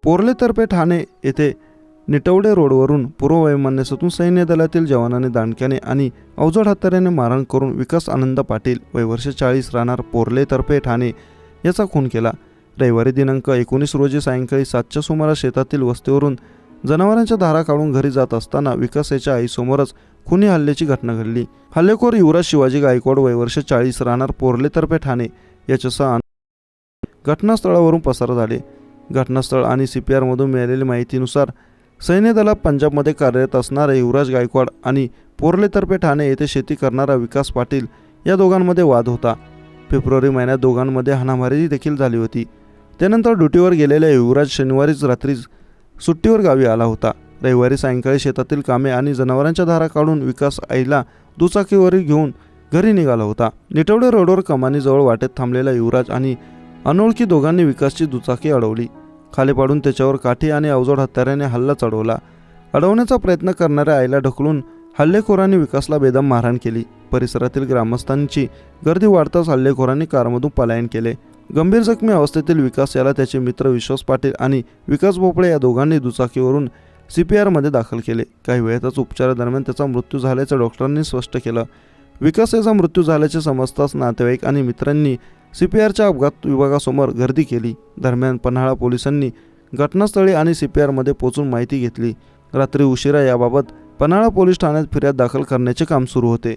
पोर्लेतर्फे ठाणे येथे निटवडे रोडवरून पूर्व वैमनस्यातून सैन्य दलातील जवानांनी दांडक्याने आणि अवजड हत्याराने मारहाण करून विकास आनंद पाटील वय वर्ष 40 राहणार पोर्लेतर्फे ठाणे याचा खून केला। रविवारी दिनांक 19 रोजी सायंकाळी 7च्या सुमारास शेतातील वस्तीवरून जनावरांच्या धारा काढून घरी जात असताना विकास याच्या आईसमोरच खुनी हल्ल्याची घटना घडली। हल्लेखोर युवराज शिवाजी गायकवाड वय वर्ष 40 राहणार पोर्लेतर्फे ठाणे याच्यासह घटनास्थळावरून पसार झाले। घटनास्थळ आणि CPR मधून मिळालेल्या माहितीनुसार सैन्य दलात पंजाबमध्ये कार्यरत असणारा युवराज गायकवाड आणि पोर्लेतर्फे ठाणे येथे शेती करणारा विकास पाटील या दोघांमध्ये वाद होता। फेब्रुवारी महिन्यात दोघांमध्ये हाणामारी देखील झाली होती। त्यानंतर ड्युटीवर गेलेल्या युवराज शनिवारीच रात्री सुट्टीवर गावी आला होता। रविवारी सायंकाळी शेतातील कामे आणि जनावरांच्या धारा काढून विकास आईला दुचाकीवर घेऊन घरी निघाला होता। निटवडे रोडवर कमानीजवळ वाटेत थांबलेला युवराज आणि अनोळखी दोघांनी विकासची दुचाकी अडवली। खाली पाडून त्याच्यावर काठी आणि अवजड हत्याराने हल्ला चढवला। अडवण्याचा प्रयत्न करणाऱ्या आईला ढकलून हल्लेखोरांनी विकासला बेदम मारहाण केली। परिसरातील ग्रामस्थांची गर्दी वाढताच हल्लेखोरांनी कारमधून पलायन केले। गंभीर जखमी अवस्थेतील विकास याला त्याचे मित्र विश्वास पाटील आणि विकास भोपळे या दोघांनी दुचाकीवरून CPR मध्ये दाखल केले। काही वेळातच उपचारादरम्यान त्याचा मृत्यू झाल्याचं डॉक्टरांनी स्पष्ट केलं। विकास याचा मृत्यू झाल्याचे समजताच नातेवाईक आणि मित्रांनी CPRच्या अपघात विभागासमोर गर्दी केली। दरम्यान पन्हाळा पोलिसांनी घटनास्थळी आणि CPR मध्ये पोहोचून माहिती घेतली। रात्री उशिरा याबाबत पन्हाळा पोलीस ठाण्यात फिर्याद दाखल करण्याचे काम सुरू होते।